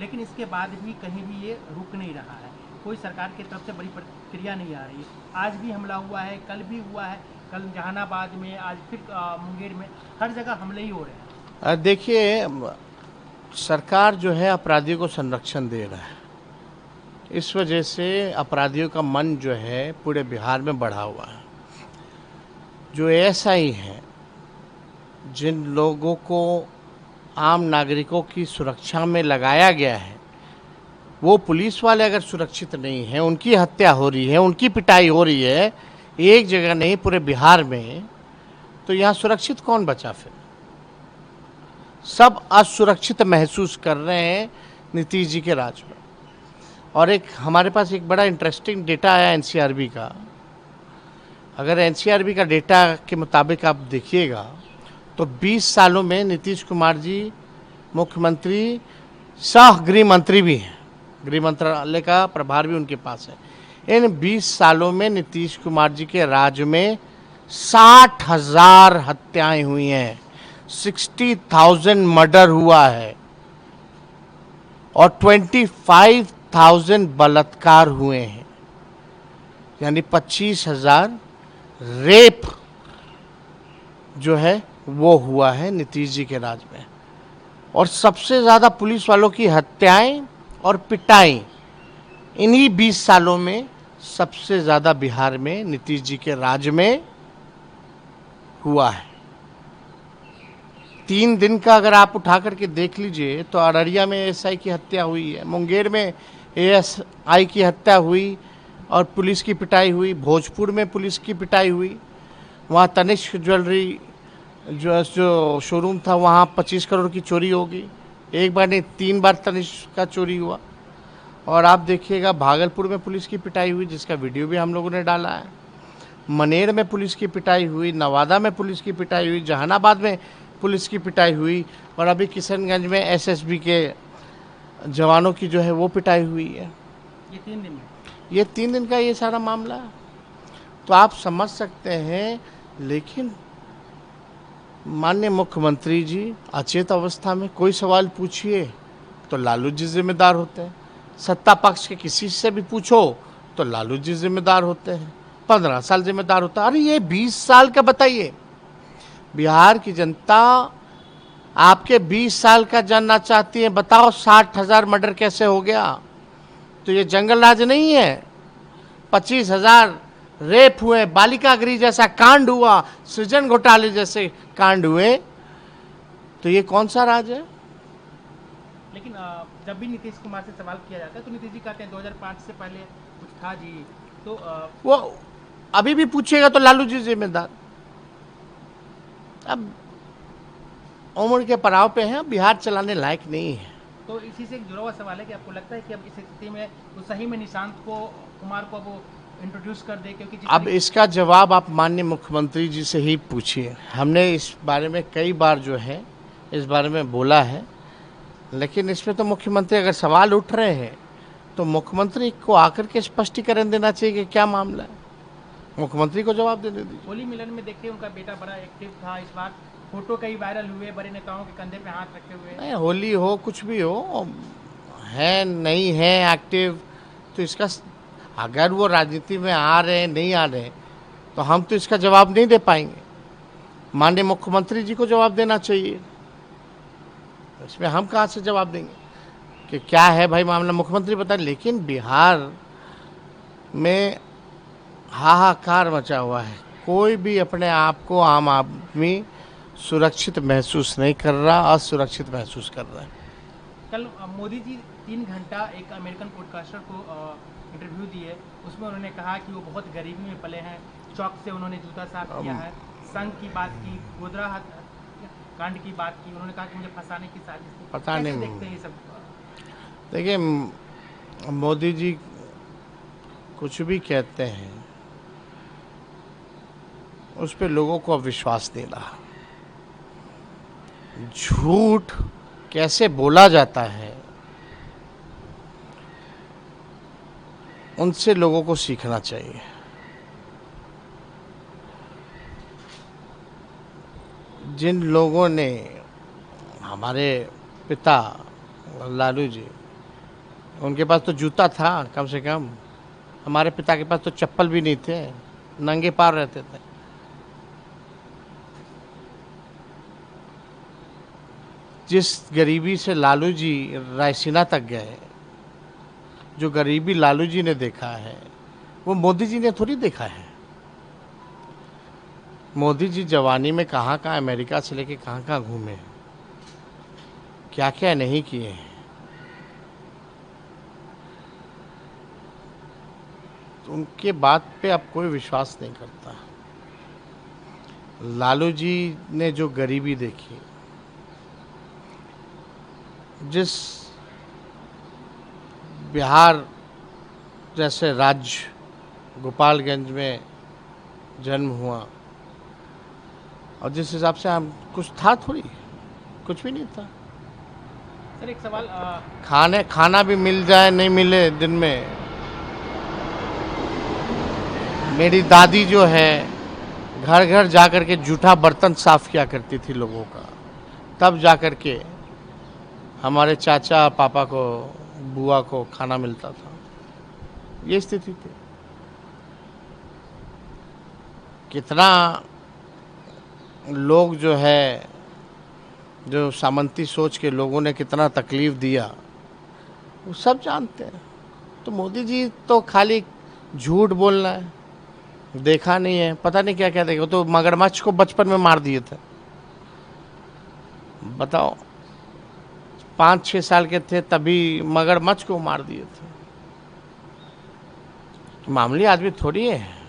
लेकिन इसके बाद भी कहीं भी ये रुक नहीं रहा है, कोई सरकार की तरफ से बड़ी प्रतिक्रिया नहीं आ रही है। आज भी हमला हुआ है, कल भी हुआ है, कल जहानाबाद में, आज फिर मुंगेर में, हर जगह हमले ही हो रहे हैं। देखिए, सरकार जो है अपराधियों को संरक्षण दे रहा है। इस वजह से अपराधियों का मन जो है पूरे बिहार में बढ़ा हुआ है। जो एएसआई हैं, जिन लोगों को आम नागरिकों की सुरक्षा में लगाया गया है, वो पुलिस वाले अगर सुरक्षित नहीं हैं, उनकी हत्या हो रही है, उनकी पिटाई हो रही है, एक जगह नहीं पूरे बिहार में, तो यहाँ सुरक्षित कौन बचा फिर? सब असुरक्षित महसूस कर रहे हैं नीतीश जी के राज में। और एक हमारे पास एक बड़ा इंटरेस्टिंग डेटा आया एनसीआरबी का। अगर एनसीआरबी का डेटा के मुताबिक आप देखिएगा तो 20 सालों में नीतीश कुमार जी मुख्यमंत्री सह गृह मंत्री भी हैं, गृह मंत्रालय का प्रभार भी उनके पास है। इन 20 सालों में नीतीश कुमार जी के राज में 60,000 हत्याएं हुई हैं, 60,000 मर्डर हुआ है और 25,000 बलात्कार हुए हैं, यानी 25,000 रेप जो है वो हुआ है नीतीश जी के राज में। और सबसे ज़्यादा पुलिस वालों की हत्याएं और पिटाई इन्हीं 20 सालों में सबसे ज़्यादा बिहार में नीतीश जी के राज में हुआ है। 3 दिन का अगर आप उठा करके देख लीजिए तो अररिया में एएसआई की हत्या हुई है, मुंगेर में एएसआई की हत्या हुई और पुलिस की पिटाई हुई, भोजपुर में पुलिस की पिटाई हुई, वहाँ तनिष्क ज्वेलरी जो शोरूम था वहाँ 25 करोड़ की चोरी होगी। एक बार नहीं 3 बार तनिष्क का चोरी हुआ। और आप देखिएगा भागलपुर में पुलिस की पिटाई हुई, जिसका वीडियो भी हम लोगों ने डाला है। मनेर में पुलिस की पिटाई हुई, नवादा में पुलिस की पिटाई हुई, जहानाबाद में पुलिस की पिटाई हुई और अभी किशनगंज में एसएसबी के जवानों की जो है वो पिटाई हुई है। ये 3 दिन में, ये 3 दिन का ये सारा मामला है। तो आप समझ सकते हैं। लेकिन माननीय मुख्यमंत्री जी अचेत अवस्था में, कोई सवाल पूछिए तो लालू जी जिम्मेदार होते हैं, सत्ता पक्ष के किसी से भी पूछो तो लालू जी जिम्मेदार होते हैं, 15 साल जिम्मेदार होता है। अरे ये 20 साल का बताइए, बिहार की जनता आपके 20 साल का जानना चाहती है। बताओ 60,000 मर्डर कैसे हो गया? तो ये जंगल राज नहीं है। 25,000 रेप हुए, बालिका गृह जैसा कांड हुआ, सृजन घोटाले जैसे कांड हुए, तो ये कौन सा राज है? लेकिन जब भी नीतीश कुमार से सवाल किया जाता है तो नीतीश जी कहते हैं 2005 से पहले कुछ था जी। तो वो अभी भी पूछेगा तो लालू जी जिम्मेदार। अब उम्र के पड़ाव पे हैं, बिहार चलाने लायक नहीं है। तो इसी से एक जुड़ा हुआ सवाल है कि आपको लगता है कि अब इस स्थिति में वो सही में निशांत को, कुमार को वो इंट्रोड्यूस कर दे, क्योंकि अब इसका जवाब आप माननीय मुख्यमंत्री जी से ही पूछिए। हमने इस बारे में कई बार जो है इस बारे में बोला है, लेकिन इसमें तो मुख्यमंत्री अगर सवाल उठ रहे हैं तो मुख्यमंत्री को आकर के स्पष्टीकरण देना चाहिए कि क्या मामला है। मुख्यमंत्री को जवाब देने दीजिए। होली मिलन में देखिए उनका बेटा बड़ा एक्टिव था, इस बार फोटो कई वायरल हुए, बड़े नेताओं के कंधे पे हाथ रखे हुए। नहीं, होली हो कुछ भी हो, है नहीं है एक्टिव, तो इसका अगर वो राजनीति में आ रहे हैं नहीं आ रहे तो हम तो इसका जवाब नहीं दे पाएंगे। माननीय मुख्यमंत्री जी को जवाब देना चाहिए। इसमें हम कहाँ से जवाब देंगे कि क्या है भाई मामला, मुख्यमंत्री बता। लेकिन बिहार में हाहाकार मचा हुआ है, कोई भी अपने आप को आम आदमी सुरक्षित महसूस नहीं कर रहा, असुरक्षित महसूस कर रहा है। कल मोदी जी 3 घंटा एक अमेरिकन पॉडकास्टर को इंटरव्यू दिए, उसमें उन्होंने कहा कि वो बहुत गरीबी में पले हैं, चौक से उन्होंने जूता साफ किया है, संघ की बात की, गोधरा कांड की बात की, उन्होंने कहा कि मुझे फंसाने की साजिश थी। पता नहीं देखते हैं ये सब? देखिए, मोदी जी कुछ भी कहते हैं उस पर लोगों को अब विश्वास नहीं रहा। झूठ कैसे बोला जाता है उनसे लोगों को सीखना चाहिए। जिन लोगों ने, हमारे पिता लालू जी उनके पास तो जूता था कम से कम, हमारे पिता के पास तो चप्पल भी नहीं थे, नंगे पार रहते थे। जिस गरीबी से लालू जी रायसीना तक गए, जो गरीबी लालू जी ने देखा है वो मोदी जी ने थोड़ी देखा है। मोदी जी जवानी में कहाँ कहाँ अमेरिका से लेके कहाँ कहाँ घूमे, क्या क्या नहीं किए हैं। तो उनके बात पे अब कोई विश्वास नहीं करता। लालू जी ने जो गरीबी देखी, जिस बिहार जैसे राज्य गोपालगंज में जन्म हुआ, और जिस हिसाब से हम कुछ था थोड़ी, कुछ भी नहीं था। सर एक सवाल, खाना भी मिल जाए नहीं मिले दिन में, मेरी दादी जो है घर घर जा कर के जूठा बर्तन साफ किया करती थी लोगों का, तब जा कर के हमारे चाचा पापा को बुआ को खाना मिलता था। ये स्थिति थी। कितना लोग जो है, जो सामंती सोच के लोगों ने कितना तकलीफ दिया, वो सब जानते हैं। तो मोदी जी तो खाली झूठ बोलना है, देखा नहीं है, पता नहीं क्या क्या देखा। तो मगरमच्छ को बचपन में मार दिए थे, बताओ 5-6 साल के थे तभी मगरमच्छ को मार दिए थे। मामूली आदमी थोड़ी है।